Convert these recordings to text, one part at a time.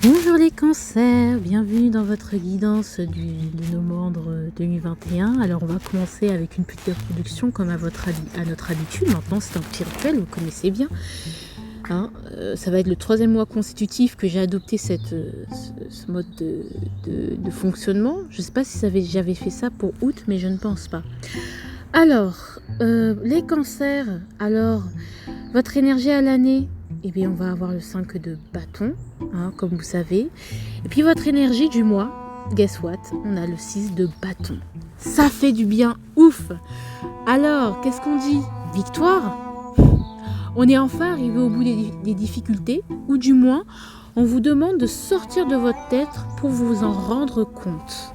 Bonjour les cancers, bienvenue dans votre guidance de novembre 2021. Alors on va commencer avec une petite introduction comme à notre habitude. Maintenant c'est un petit rituel, vous connaissez bien. Ça va être le 3e mois consécutif que j'ai adopté ce mode de fonctionnement. Je ne sais pas si j'avais fait ça pour août, mais je ne pense pas. Alors, les cancers, alors votre énergie à l'année, eh bien on va avoir le 5 de bâton, comme vous savez. Et puis votre énergie du mois, guess what, on a le 6 de bâton. Ça fait du bien, ouf. Alors, qu'est-ce qu'on dit? Victoire. On est enfin arrivé au bout des difficultés, ou du moins, on vous demande de sortir de votre tête pour vous en rendre compte.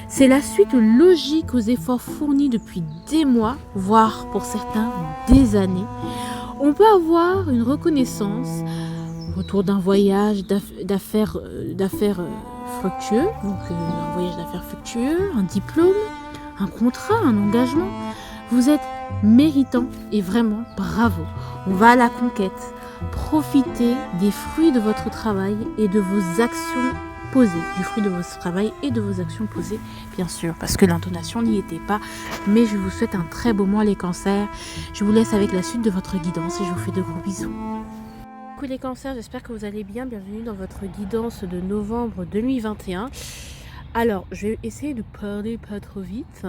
C'est la suite logique aux efforts fournis depuis des mois, voire pour certains des années. On peut avoir une reconnaissance autour d'un voyage d'affaires fructueux, donc un voyage d'affaires fructueux, un diplôme, un contrat, un engagement. Vous êtes méritant et vraiment bravo. On va à la conquête. Profitez des fruits de votre travail et de vos actions posées. Du fruit de votre travail et de vos actions posées, bien sûr, parce que l'intonation n'y était pas. Mais je vous souhaite un très beau mois les cancers. Je vous laisse avec la suite de votre guidance et je vous fais de gros bisous. Coucou les cancers, j'espère que vous allez bien. Bienvenue dans votre guidance de novembre 2021. Alors, je vais essayer de parler pas trop vite.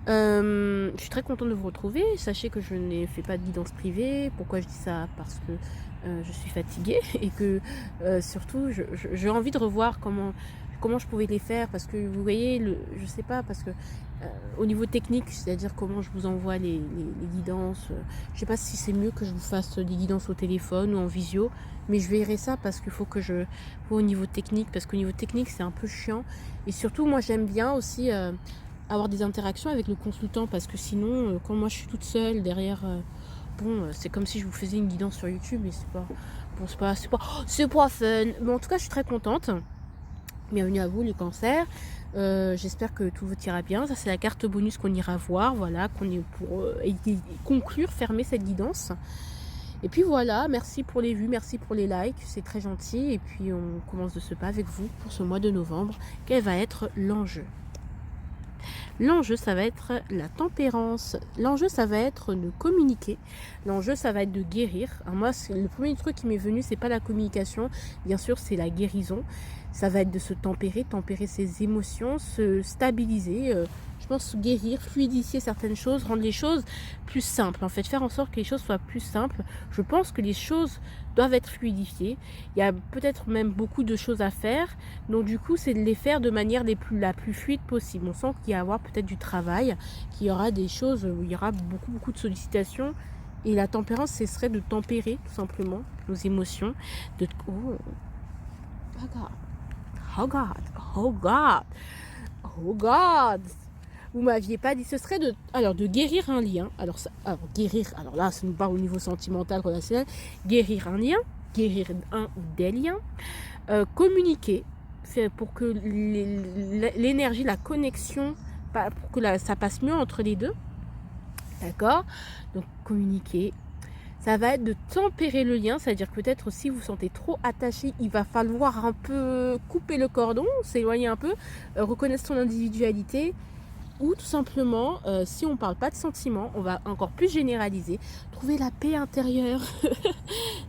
Je suis très contente de vous retrouver. Sachez que je n'ai fait pas de guidance privée. Pourquoi je dis ça? Parce que je suis fatiguée et que surtout j'ai envie de revoir comment je pouvais les faire, parce que vous voyez, je sais pas, parce que au niveau technique, c'est-à-dire comment je vous envoie les guidances, je sais pas si c'est mieux que je vous fasse des guidances au téléphone ou en visio, mais je verrai ça parce qu'il faut au niveau technique, parce qu'au niveau technique c'est un peu chiant, et surtout moi j'aime bien aussi avoir des interactions avec le consultant, parce que sinon quand moi je suis toute seule derrière, c'est comme si je vous faisais une guidance sur YouTube et c'est pas fun. Mais en tout cas je suis très contente. Bienvenue à vous les cancers. J'espère que tout vous ira bien. Ça c'est la carte bonus qu'on ira voir, voilà, qu'on est pour conclure, fermer cette guidance. Et puis voilà, merci pour les vues, merci pour les likes, c'est très gentil. Et puis on commence de ce pas avec vous pour ce mois de novembre. Quel va être l'enjeu? L'enjeu, ça va être la tempérance. L'enjeu, ça va être de communiquer. L'enjeu, ça va être de guérir. Alors moi, le premier truc qui m'est venu, c'est pas la communication. Bien sûr, c'est la guérison. Ça va être de se tempérer ses émotions, se stabiliser. Je pense guérir, fluidifier certaines choses, rendre les choses plus simples. En fait, faire en sorte que les choses soient plus simples. Je pense que les choses doivent être fluidifiées. Il y a peut-être même beaucoup de choses à faire. Donc du coup, c'est de les faire de manière la plus fluide possible. On sent qu'il y a avoir peut-être du travail, qu'il y aura des choses où il y aura beaucoup de sollicitations. Et la tempérance, ce serait de tempérer tout simplement nos émotions. Oh God, oh God, oh God, oh God. Vous m'aviez pas dit, ce serait de guérir un lien. Alors guérir, alors là, ça nous parle au niveau sentimental, relationnel. Guérir un lien, guérir un ou des liens, communiquer, c'est pour que l'énergie, la connexion, pour que ça passe mieux entre les deux. D'accord? Donc communiquer. Ça va être de tempérer le lien, c'est-à-dire que peut-être si vous vous sentez trop attaché, il va falloir un peu couper le cordon, s'éloigner un peu, reconnaître son individualité. Ou tout simplement, si on ne parle pas de sentiments, on va encore plus généraliser, trouver la paix intérieure.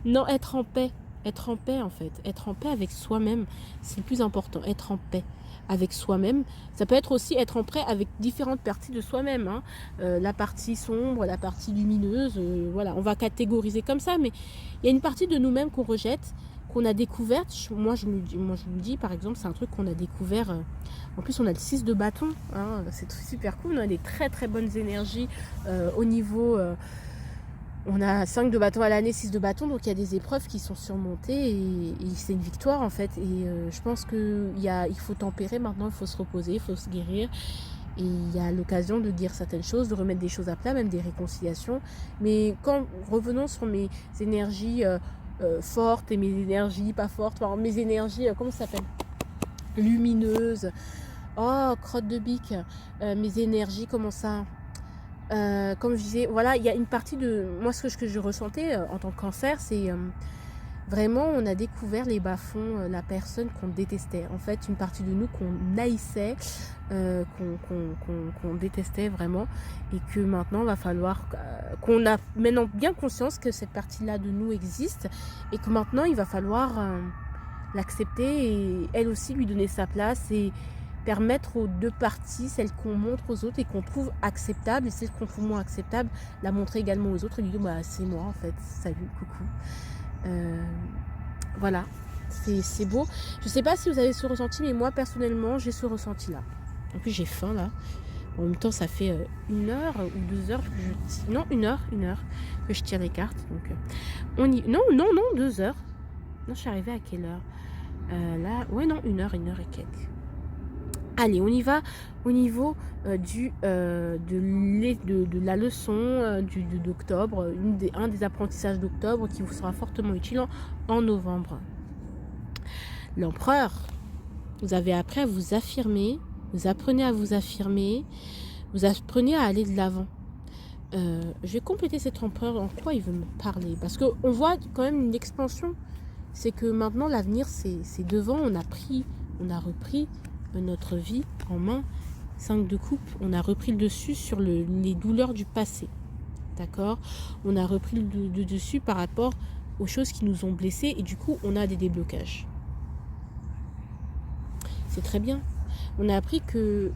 Non, être en paix en fait, être en paix avec soi-même, c'est le plus important, être en paix avec soi-même. Ça peut être aussi être en paix avec différentes parties de soi-même, la partie sombre, la partie lumineuse, voilà, on va catégoriser comme ça, mais il y a une partie de nous-mêmes qu'on rejette, qu'on a découverte. Moi je vous le dis, par exemple, c'est un truc qu'on a découvert. En plus, on a le 6 de bâton, c'est super cool. On a des très très bonnes énergies au niveau. On a 5 de bâton à l'année, 6 de bâton, donc il y a des épreuves qui sont surmontées et c'est une victoire en fait. Et je pense qu'il faut tempérer maintenant, il faut se reposer, il faut se guérir. Et il y a l'occasion de dire certaines choses, de remettre des choses à plat, même des réconciliations. Mais revenons sur mes énergies fortes et mes énergies pas fortes, enfin, mes énergies, comment ça s'appelle, lumineuses. Oh, crotte de bique, mes énergies, comment ça, comme je disais, voilà, il y a une partie de moi, ce que je ressentais en tant que cancer, c'est vraiment, on a découvert les bas-fonds, la personne qu'on détestait. En fait, une partie de nous qu'on haïssait, qu'on détestait vraiment. Et que maintenant, il va falloir qu'on a maintenant bien conscience que cette partie-là de nous existe. Et que maintenant, il va falloir l'accepter et elle aussi lui donner sa place et permettre aux deux parties, celles qu'on montre aux autres et qu'on trouve acceptable et celles qu'on trouve moins acceptable, la montrer également aux autres et lui dire bah c'est moi en fait, salut, coucou. Voilà, c'est beau. Je sais pas si vous avez ce ressenti, mais moi personnellement j'ai ce ressenti là. En plus j'ai faim là. En même temps ça fait 1 heure ou 2 heures que je... Non, 1 heure que je tire les cartes. Donc on y... Non, 2 heures. Non, je suis arrivée à quelle heure là, ouais non, 1 heure et quelques. Allez, on y va au niveau de la leçon d'octobre, un des apprentissages d'octobre qui vous sera fortement utile en novembre. L'empereur, vous avez appris à vous affirmer, vous apprenez à vous affirmer, vous apprenez à aller de l'avant. Je vais compléter cet empereur, en quoi il veut me parler, parce qu'on voit quand même une expansion, c'est que maintenant l'avenir c'est devant, on a repris notre vie en main. 5 de coupe, on a repris le dessus sur les douleurs du passé, d'accord, on a repris le dessus par rapport aux choses qui nous ont blessés et du coup on a des déblocages. C'est très bien, on a appris que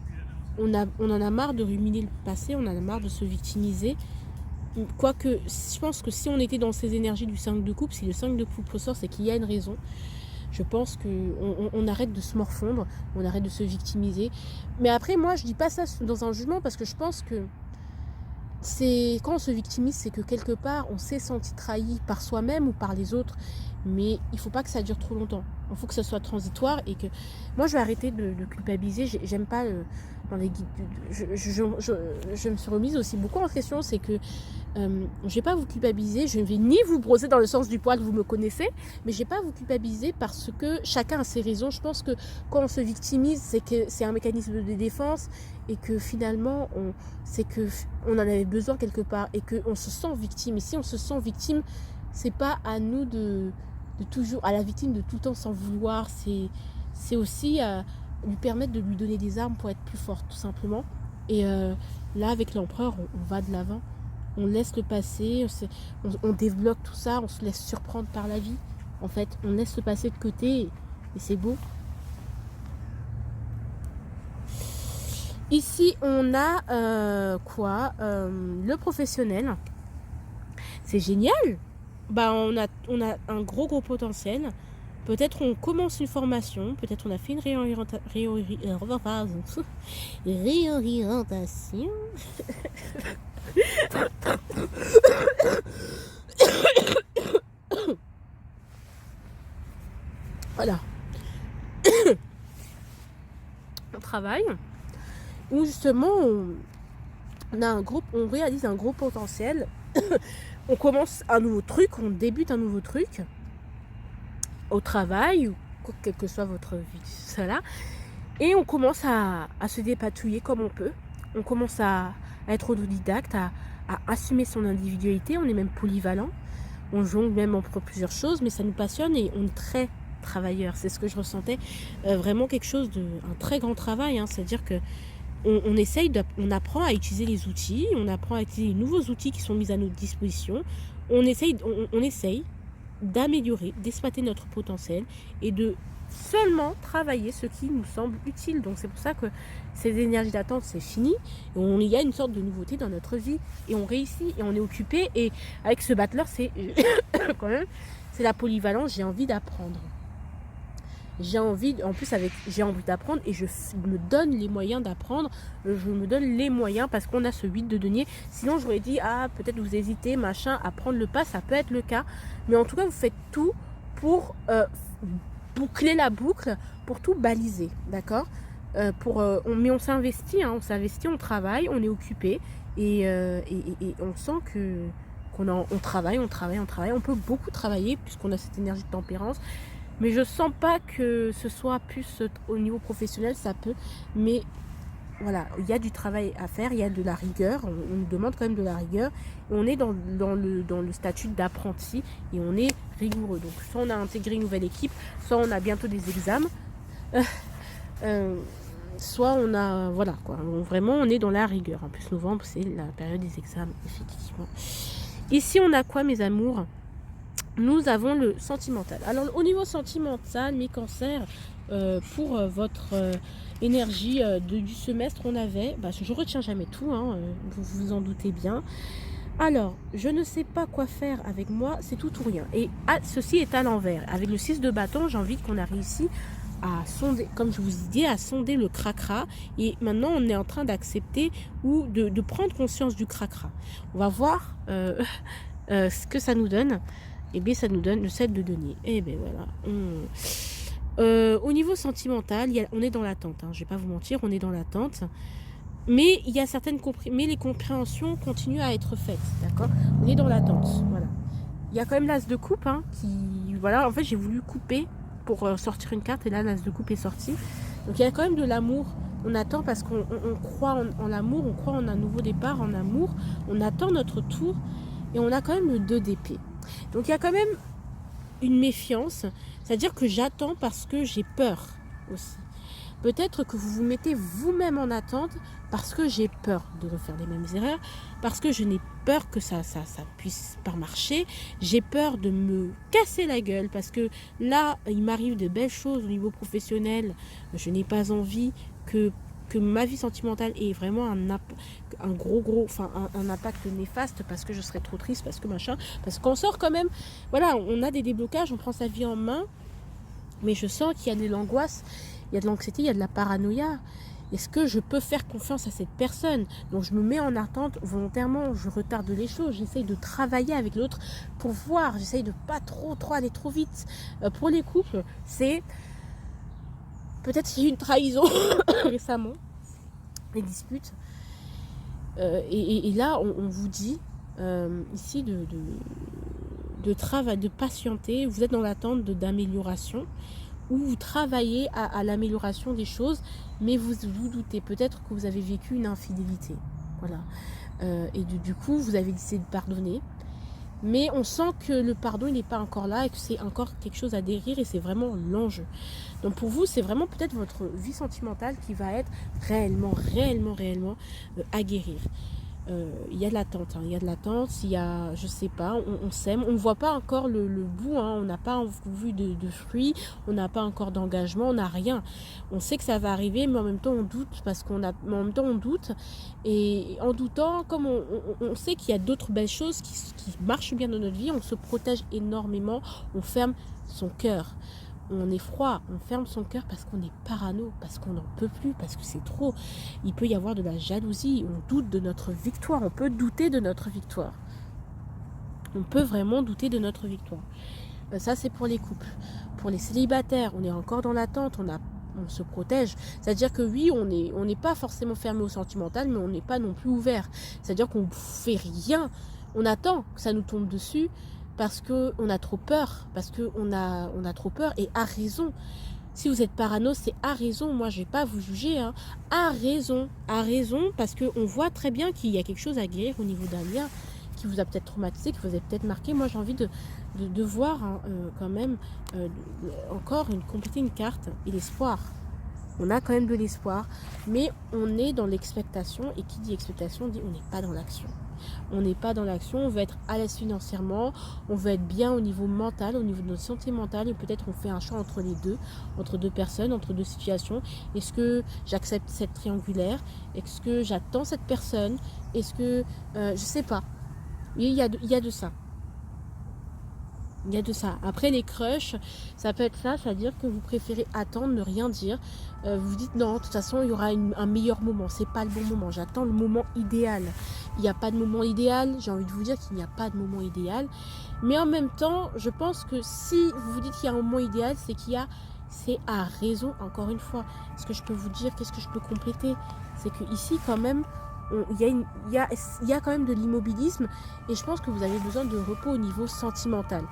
on en a marre de ruminer le passé, on en a marre de se victimiser. Quoique, je pense que si on était dans ces énergies du 5 de coupe, si le 5 de coupe ressort, c'est qu'il y a une raison. Je pense qu'on arrête de se morfondre, on arrête de se victimiser. Mais après, moi, je dis pas ça dans un jugement parce que je pense que c'est quand on se victimise, c'est que quelque part, on s'est senti trahi par soi-même ou par les autres. Mais il faut pas que ça dure trop longtemps. Il faut que ça soit transitoire et que... Moi, je vais arrêter de culpabiliser. J'aime pas... dans les guides... Je me suis remise aussi beaucoup en question. C'est que je vais pas vous culpabiliser. Je ne vais ni vous brosser dans le sens du poil, vous me connaissez. Mais je vais pas vous culpabiliser parce que chacun a ses raisons. Je pense que quand on se victimise, c'est que c'est un mécanisme de défense et que finalement, c'est que on en avait besoin quelque part et qu'on se sent victime. Et si on se sent victime, c'est pas à nous de toujours, à la victime de tout le temps s'en vouloir, c'est aussi lui permettre de lui donner des armes pour être plus forte tout simplement. Et là avec l'empereur on va de l'avant, on laisse le passé, on débloque tout ça, on se laisse surprendre par la vie, en fait on laisse le passé de côté et c'est beau. Ici on a le professionnel, c'est génial. Bah, on a un gros potentiel. Peut-être on commence une formation, peut-être on a fait une réorientation. Voilà. On travaille. Où justement on réalise un gros potentiel. On commence un nouveau truc, on débute un nouveau truc au travail, ou quelle que soit votre vie, cela, et on commence à se dépatouiller comme on peut. On commence à être autodidacte, à assumer son individualité. On est même polyvalent, on jongle même entre plusieurs choses, mais ça nous passionne et on est très travailleur. C'est ce que je ressentais, vraiment quelque chose un très grand travail, hein. C'est-à-dire que on apprend à utiliser les outils, on apprend à utiliser les nouveaux outils qui sont mis à notre disposition, on essaye d'améliorer, d'exploiter notre potentiel et de seulement travailler ce qui nous semble utile. Donc c'est pour ça que ces énergies d'attente c'est fini, il y a une sorte de nouveauté dans notre vie et on réussit et on est occupé. Et avec ce battleur c'est quand même, c'est la polyvalence, j'ai envie d'apprendre. J'ai envie d'apprendre et je me donne les moyens d'apprendre. Je me donne les moyens parce qu'on a ce 8 de denier. Sinon, j'aurais dit, peut-être vous hésitez, machin, à prendre le pas. Ça peut être le cas. Mais en tout cas, vous faites tout pour boucler la boucle, pour tout baliser. D'accord, mais on s'investit, on travaille, on est occupé. Et on sent qu'on travaille. On peut beaucoup travailler puisqu'on a cette énergie de tempérance. Mais je sens pas que ce soit plus au niveau professionnel, ça peut. Mais voilà, il y a du travail à faire, il y a de la rigueur, on nous demande quand même de la rigueur. Et on est dans le statut d'apprenti et on est rigoureux. Donc soit on a intégré une nouvelle équipe, soit on a bientôt des examens, soit on a, voilà quoi, vraiment on est dans la rigueur. En plus novembre c'est la période des examens, effectivement. Ici on a quoi mes amours? Nous avons le sentimental. Alors au niveau sentimental, mes cancers, pour votre énergie du semestre, on avait, je retiens jamais tout, hein, vous vous en doutez bien. Alors, je ne sais pas quoi faire avec moi, c'est tout ou rien. Et ceci est à l'envers. Avec le 6 de bâton, j'ai envie qu'on a réussi à sonder, comme je vous ai dit, à sonder le cracra. Et maintenant, on est en train d'accepter ou de prendre conscience du cracra. On va voir ce que ça nous donne. Et bien, ça nous donne le 7 de denier. Et bien voilà. Au niveau sentimental, on est dans l'attente. Hein, je ne vais pas vous mentir, on est dans l'attente. Mais il y a mais les compréhensions continuent à être faites, d'accord? On est dans l'attente, voilà. Il y a quand même l'as de coupe, hein, voilà, en fait, j'ai voulu couper pour sortir une carte, et là, l'as de coupe est sorti. Donc, il y a quand même de l'amour. On attend parce qu'on croit en l'amour, on croit en un nouveau départ, en amour. On attend notre tour, et on a quand même le 2 d'épée. Donc, il y a quand même une méfiance, c'est-à-dire que j'attends parce que j'ai peur aussi. Peut-être que vous vous mettez vous-même en attente parce que j'ai peur de refaire les mêmes erreurs, parce que je n'ai peur que ça puisse pas marcher, j'ai peur de me casser la gueule parce que là, il m'arrive de belles choses au niveau professionnel, je n'ai pas envie que ma vie sentimentale ait vraiment un impact néfaste parce que je serais trop triste, parce que machin, parce qu'on sort quand même, voilà, on a des déblocages, on prend sa vie en main, mais je sens qu'il y a de l'angoisse, il y a de l'anxiété, il y a de la paranoïa. Est-ce que je peux faire confiance à cette personne? Donc je me mets en attente volontairement, je retarde les choses, j'essaye de travailler avec l'autre pour voir, j'essaye de pas trop aller trop vite. Pour les couples, c'est peut-être qu'il y a eu une trahison récemment, les disputes. Et là, on vous dit ici de travail, de patienter, vous êtes dans l'attente d'amélioration, où vous travaillez à l'amélioration des choses, mais vous doutez peut-être que vous avez vécu une infidélité. Voilà. Et du coup, vous avez décidé de pardonner. Mais on sent que le pardon, il n'est pas encore là et que c'est encore quelque chose à guérir et c'est vraiment l'enjeu. Donc pour vous, c'est vraiment peut-être votre vie sentimentale qui va être réellement à guérir. Il y a de l'attente, hein, il y a de l'attente, il y a, je sais pas, on s'aime, on ne voit pas encore le bout, hein, on n'a pas vu de fruits, on n'a pas encore d'engagement, on n'a rien. On sait que ça va arriver, mais en même temps on doute, et en doutant, comme on sait qu'il y a d'autres belles choses qui marchent bien dans notre vie, on se protège énormément, on ferme son cœur. On est froid, on ferme son cœur parce qu'on est parano, parce qu'on n'en peut plus, parce que c'est trop. Il peut y avoir de la jalousie, on doute de notre victoire, on peut douter de notre victoire. On peut vraiment douter de notre victoire. Ça, c'est pour les couples. Pour les célibataires, on est encore dans l'attente, on se protège. C'est-à-dire que oui, on n'est pas forcément fermé au sentimental, mais on n'est pas non plus ouvert. C'est-à-dire qu'on ne fait rien. On attend que ça nous tombe dessus, parce qu'on a trop peur, on a trop peur, et à raison. Si vous êtes parano, c'est à raison. Moi, je ne vais pas vous juger, hein. À raison, parce qu'on voit très bien qu'il y a quelque chose à guérir au niveau d'un lien qui vous a peut-être traumatisé, qui vous a peut-être marqué. Moi, j'ai envie de voir, hein, quand même encore compléter une carte et l'espoir. On a quand même de l'espoir, mais on est dans l'expectation, et qui dit expectation dit on n'est pas dans l'action. On n'est pas dans l'action, on veut être à l'aise financièrement, on veut être bien au niveau mental, au niveau de notre santé mentale, et peut-être on fait un choix entre les deux, entre deux personnes, entre deux situations. Est-ce que j'accepte cette triangulaire? Est-ce que j'attends cette personne? Est-ce que... je sais pas. Il y a de ça. Il y a de ça. Après, les crushs, ça peut être ça, c'est-à-dire que vous préférez attendre, ne rien dire. Vous vous dites non, de toute façon, il y aura un meilleur moment. C'est pas le bon moment. J'attends le moment idéal. Il n'y a pas de moment idéal. J'ai envie de vous dire qu'il n'y a pas de moment idéal. Mais en même temps, je pense que si vous vous dites qu'il y a un moment idéal, c'est à raison, encore une fois. Ce que je peux vous dire, qu'est-ce que je peux compléter? C'est que ici, quand même, il y a quand même de l'immobilisme et je pense que vous avez besoin de repos au niveau sentimental.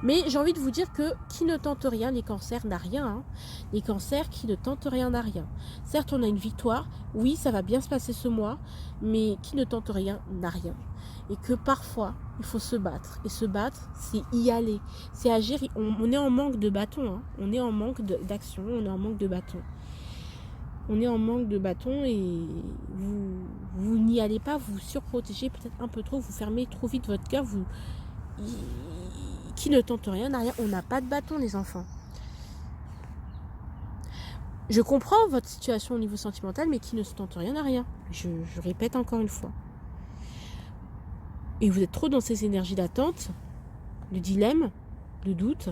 Mais j'ai envie de vous dire que qui ne tente rien, les cancers n'a rien. Hein. Les cancers qui ne tentent rien n'a rien. Certes, on a une victoire, oui, ça va bien se passer ce mois, mais qui ne tente rien n'a rien. Et que parfois, il faut se battre. Et se battre, c'est y aller. C'est agir. On est en manque de bâton. Hein. On est en manque d'action. On est en manque de bâton. On est en manque de bâton et vous n'y allez pas. Vous surprotégez peut-être un peu trop. Vous fermez trop vite votre cœur. Qui ne tente rien n'a rien. On n'a pas de bâton, les enfants. Je comprends votre situation au niveau sentimental, mais qui ne se tente rien n'a rien. Je répète encore une fois. Et vous êtes trop dans ces énergies d'attente, de dilemme, de doute.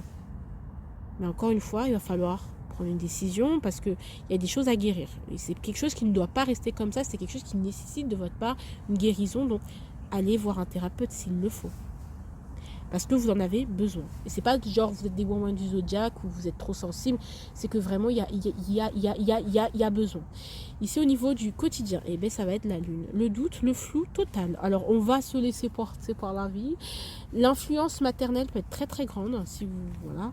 Mais encore une fois, il va falloir prendre une décision parce qu'il y a des choses à guérir. Et c'est quelque chose qui ne doit pas rester comme ça. C'est quelque chose qui nécessite de votre part une guérison. Donc, allez voir un thérapeute s'il le faut. Parce que vous en avez besoin. Et c'est pas genre vous êtes des women du zodiaque ou vous êtes trop sensible. C'est que vraiment, il y a besoin. Ici, au niveau du quotidien, eh bien, ça va être la lune. Le doute, le flou total. Alors, on va se laisser porter par la vie. L'influence maternelle peut être très, très grande. Si vous, voilà.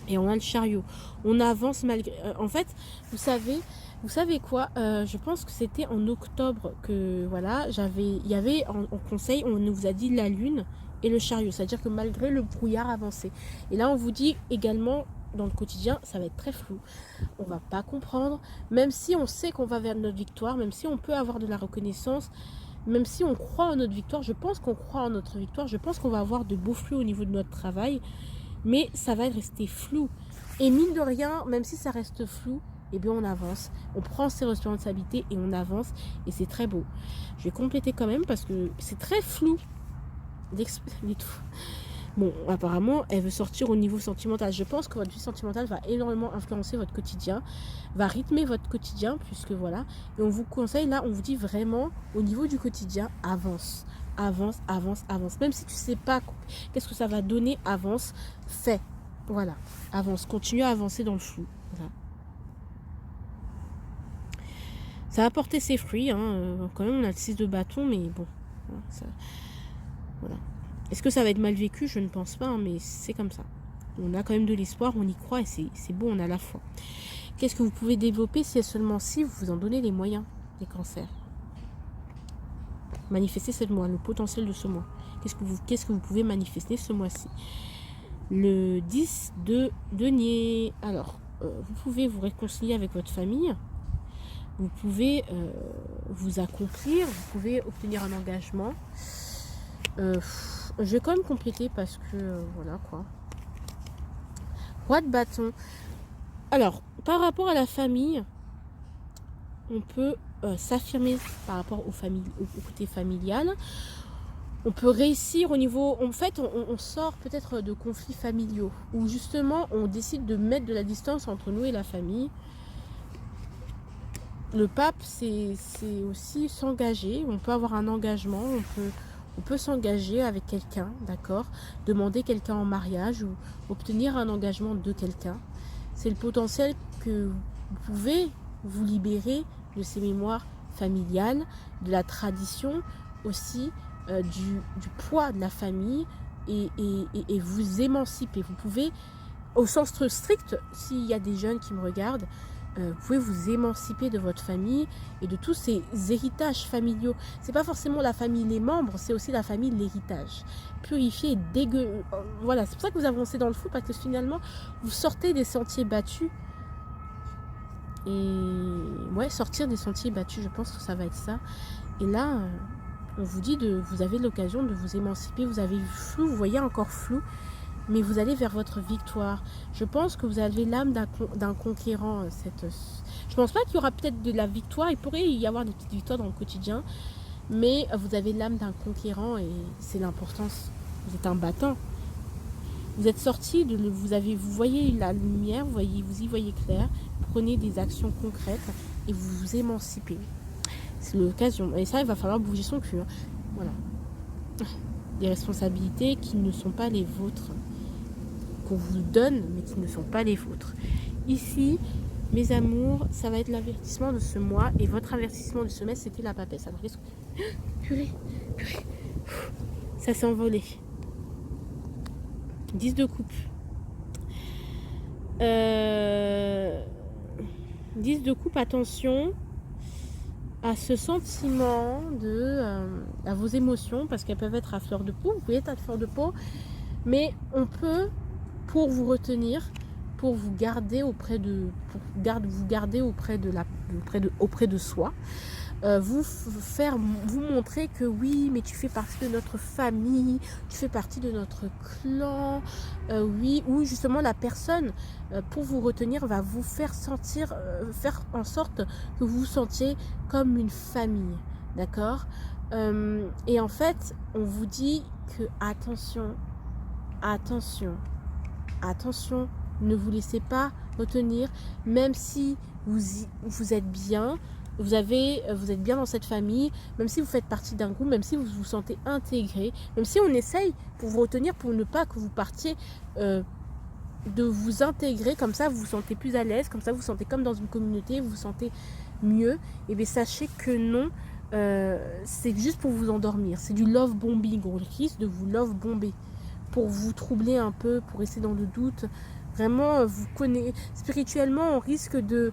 Et on a le chariot. On avance malgré... en fait, vous savez quoi, je pense que c'était en octobre que, voilà, il y avait en conseil, on nous a dit la lune et le chariot, c'est-à-dire que malgré le brouillard avancé. Et là, on vous dit également, dans le quotidien, ça va être très flou. On va pas comprendre, même si on sait qu'on va vers notre victoire, même si on peut avoir de la reconnaissance, même si on croit en notre victoire, je pense qu'on croit en notre victoire, je pense qu'on va avoir de beaux flux au niveau de notre travail, mais ça va rester flou. Et mine de rien, même si ça reste flou, eh bien on avance, on prend ses responsabilités et on avance, et c'est très beau. Je vais compléter quand même parce que c'est très flou. Bon, apparemment, elle veut sortir au niveau sentimental. Je pense que votre vie sentimentale va énormément influencer votre quotidien, va rythmer votre quotidien, puisque voilà. Et on vous conseille, là, on vous dit vraiment, au niveau du quotidien, avance. Avance, avance, avance. Même si tu sais pas qu'est-ce que ça va donner, avance, fais. Voilà, avance. Continue à avancer dans le flou. Voilà. Ça va porter ses fruits, hein. Quand même, on a le 6 de bâton, mais bon, voilà, ça... Voilà. Est-ce que ça va être mal vécu? Je ne pense pas, hein, mais c'est comme ça. On a quand même de l'espoir, on y croit et c'est beau, on a la foi. Qu'est-ce que vous pouvez développer si et seulement si vous vous en donnez les moyens, les cancers? Manifester ce mois, le potentiel de ce mois. Qu'est-ce que vous pouvez manifester ce mois-ci? Le 10 de denier. Alors, vous pouvez vous réconcilier avec votre famille. Vous pouvez vous accomplir. Vous pouvez obtenir un engagement. Je vais quand même compléter parce que voilà quoi. Roi de bâton. Alors, par rapport à la famille, on peut s'affirmer par rapport au côté familial. On peut réussir au niveau... En fait, on sort peut-être de conflits familiaux où justement on décide de mettre de la distance entre nous et la famille. Le pape, c'est aussi s'engager. On peut avoir un engagement, on peut s'engager avec quelqu'un, d'accord, demander quelqu'un en mariage ou obtenir un engagement de quelqu'un. C'est le potentiel que vous pouvez vous libérer de ces mémoires familiales, de la tradition aussi, du poids de la famille et vous émanciper. Vous pouvez, au sens strict, s'il y a des jeunes qui me regardent, vous pouvez vous émanciper de votre famille et de tous ces héritages familiaux. C'est pas forcément la famille, les membres, c'est aussi la famille, l'héritage. Purifier, dégueu. Voilà, c'est pour ça que vous avancez dans le flou, parce que finalement, vous sortez des sentiers battus. Et ouais, sortir des sentiers battus, je pense que ça va être ça. Et là, on vous dit vous avez l'occasion de vous émanciper. Vous avez flou, vous voyez encore flou. Mais vous allez vers votre victoire. Je pense que vous avez l'âme d'un conquérant. Je pense pas qu'il y aura peut-être de la victoire. Il pourrait y avoir des petites victoires dans le quotidien. Mais vous avez l'âme d'un conquérant et c'est l'importance. Vous êtes un battant. Vous êtes sorti, vous voyez la lumière, vous y voyez clair. Prenez des actions concrètes et vous vous émancipez. C'est l'occasion. Et ça, il va falloir bouger son cul. Voilà. Des responsabilités qui ne sont pas les vôtres. Qu'on vous donne, mais qui ne sont pas les vôtres. Ici, Mes amours, ça va être l'avertissement de ce mois. Et votre avertissement de ce mois, c'était la papesse. Alors, qu'est-ce que... Purée, purée. Ça s'est envolé. 10 de coupe. 10 de coupe, attention à ce sentiment à vos émotions, parce qu'elles peuvent être à fleur de peau. Vous pouvez être à fleur de peau, mais on peut, pour vous retenir, pour vous garder auprès de soi, vous montrer que oui, mais tu fais partie de notre famille, tu fais partie de notre clan, oui, ou justement la personne, pour vous retenir, va vous faire sentir, faire en sorte que vous vous sentiez comme une famille, d'accord. Et en fait, on vous dit que attention, ne vous laissez pas retenir, même si vous êtes bien. Vous êtes bien dans cette famille, même si vous faites partie d'un groupe, même si vous vous sentez intégré, même si on essaye pour vous retenir, pour ne pas que vous partiez, de vous intégrer, comme ça vous vous sentez plus à l'aise, comme ça vous vous sentez comme dans une communauté, vous vous sentez mieux. Et bien sachez que non, c'est juste pour vous endormir, c'est du love bombing, on risque de vous love bomber, pour vous troubler un peu, pour rester dans le doute. Vraiment, vous connaissez spirituellement, on risque de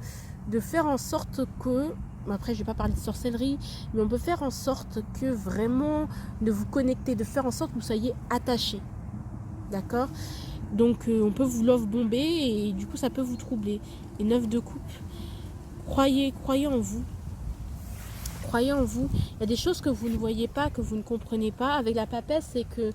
faire en sorte que, après je vais pas parler de sorcellerie, mais on peut faire en sorte que vraiment de vous connecter, de faire en sorte que vous soyez attachés, d'accord. Donc on peut vous love bomber et du coup ça peut vous troubler. Et 9 de coupe, croyez en vous. Croyez en vous. Il y a des choses que vous ne voyez pas, que vous ne comprenez pas. Avec la papesse, c'est que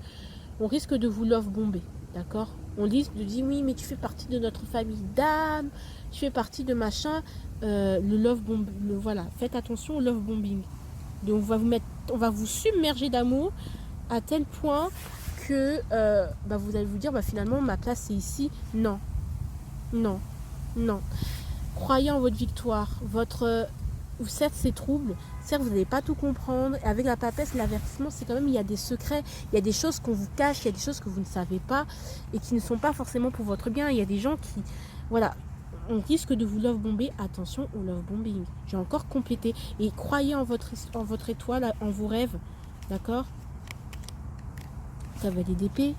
on risque de vous love bomber, d'accord. On risque de dire oui, mais tu fais partie de notre famille d'âme, tu fais partie de machin. Le love bomb, voilà, faites attention au love bombing. Donc on va vous submerger d'amour à tel point que vous allez vous dire finalement ma place c'est ici. Non. Croyez en votre victoire. Certes c'est trouble, certes vous n'allez pas tout comprendre. Et avec la papesse, l'avertissement, c'est quand même, il y a des secrets, il y a des choses qu'on vous cache, il y a des choses que vous ne savez pas et qui ne sont pas forcément pour votre bien. Il y a des gens qui, voilà, on risque de vous love bomber. Attention au love bombing. J'ai encore complété. Et croyez en votre étoile, en vos rêves, d'accord. Cavalier d'épée,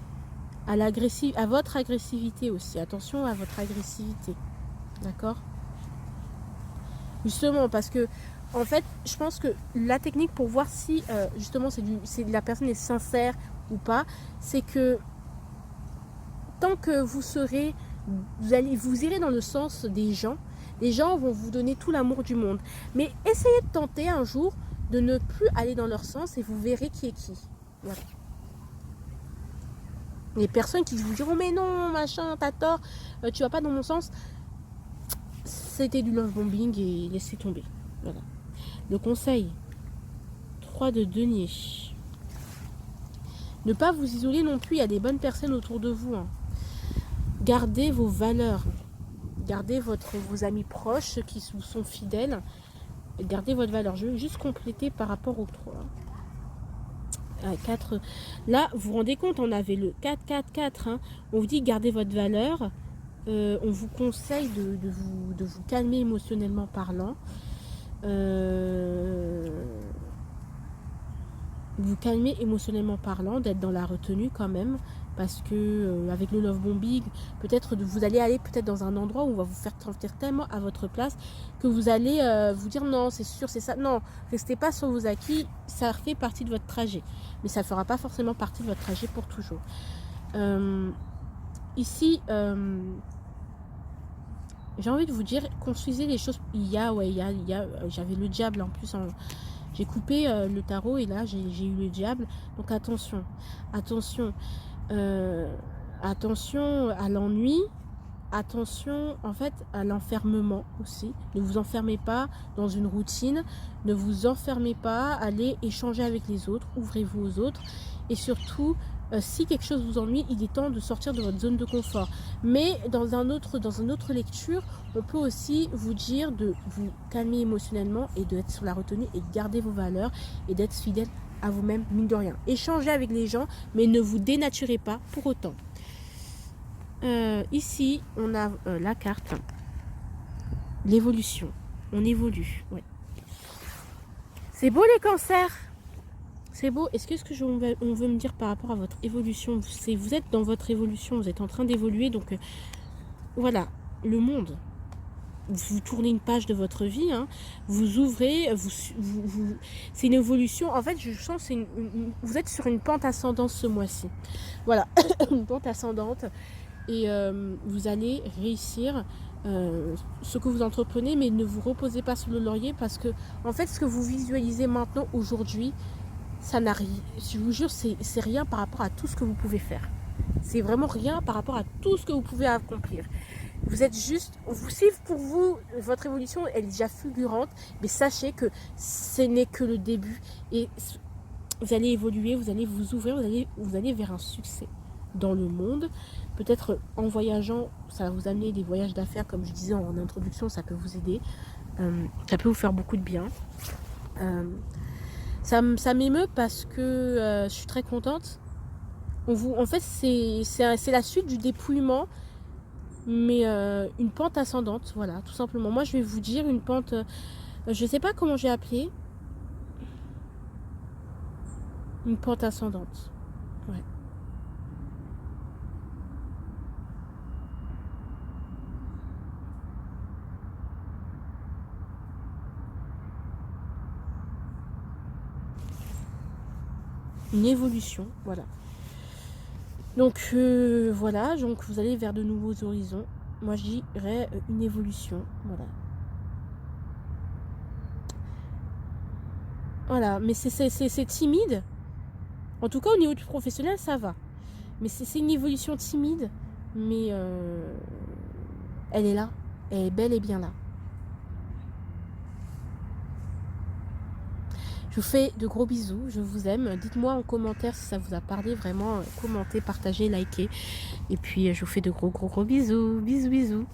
à votre agressivité aussi. Attention à votre agressivité, d'accord. Justement, parce que en fait, je pense que la technique pour voir si justement la personne est sincère ou pas, c'est que tant que vous irez dans le sens des gens, les gens vont vous donner tout l'amour du monde. Mais essayez de tenter un jour de ne plus aller dans leur sens et vous verrez qui est qui. Voilà. Les personnes qui vous diront mais non, machin, t'as tort, tu vas pas dans mon sens, c'était du love bombing et laissez tomber. Voilà. Le conseil, 3 de denier. Ne pas vous isoler non plus, il y a des bonnes personnes autour de vous. Hein. Gardez vos valeurs. Gardez vos amis proches, ceux qui vous sont fidèles. Gardez votre valeur. Je vais juste compléter par rapport au 3. 4. Là, vous vous rendez compte, on avait le 4, 4, 4. Hein. On vous dit gardez votre valeur. On vous conseille de vous calmer émotionnellement parlant. Vous calmer émotionnellement parlant, d'être dans la retenue quand même, parce que avec le love bombing, peut-être vous allez aller peut-être dans un endroit où on va vous faire sentir tellement à votre place que vous allez vous dire non, c'est sûr, c'est ça. Non, restez pas sur vos acquis, ça fait partie de votre trajet, mais ça ne fera pas forcément partie de votre trajet pour toujours. Ici, j'ai envie de vous dire, construisez les choses. J'avais le diable en plus. J'ai coupé le tarot et là j'ai eu le diable. Donc attention à l'ennui, attention en fait à l'enfermement aussi. Ne vous enfermez pas dans une routine, ne vous enfermez pas, allez échanger avec les autres, ouvrez-vous aux autres et surtout si quelque chose vous ennuie, il est temps de sortir de votre zone de confort. Mais dans une autre lecture, on peut aussi vous dire de vous calmer émotionnellement et d'être sur la retenue et de garder vos valeurs et d'être fidèle à vous-même, mine de rien. Échangez avec les gens, mais ne vous dénaturez pas pour autant. Ici, on a la carte l'évolution. On évolue, ouais. C'est beau les cancers. C'est beau. Est-ce que on veut me dire par rapport à votre évolution, vous êtes dans votre évolution, vous êtes en train d'évoluer, donc voilà, le monde. Vous tournez une page de votre vie, hein, vous ouvrez, c'est une évolution. En fait, je sens que vous êtes sur une pente ascendante ce mois-ci. Voilà, une pente ascendante. Et vous allez réussir ce que vous entreprenez, mais ne vous reposez pas sur le laurier parce que, en fait, ce que vous visualisez maintenant, aujourd'hui, ça n'a rien. Je vous jure, c'est rien par rapport à tout ce que vous pouvez faire. C'est vraiment rien par rapport à tout ce que vous pouvez accomplir. Vous êtes juste, si pour vous, votre évolution elle est déjà fulgurante, mais sachez que ce n'est que le début et vous allez évoluer, vous allez vous ouvrir, vous allez vers un succès dans le monde. Peut-être en voyageant, ça va vous amener des voyages d'affaires, comme je disais en introduction, ça peut vous aider, ça peut vous faire beaucoup de bien. Ça m'émeut parce que je suis très contente. En fait, c'est la suite du dépouillement, mais une pente ascendante, voilà, tout simplement. Moi, je vais vous dire une pente, je sais pas comment j'ai appelé, une pente ascendante, ouais. Une évolution, voilà. Donc voilà, donc vous allez vers de nouveaux horizons. Moi, je dirais une évolution, voilà. Voilà, mais c'est timide. En tout cas, au niveau du professionnel, ça va. Mais c'est une évolution timide, mais elle est là. Elle est bel et bien là. Je vous fais de gros bisous, je vous aime. Dites-moi en commentaire si ça vous a parlé, vraiment. Commentez, partagez, likez. Et puis, je vous fais de gros bisous. Bisous, bisous.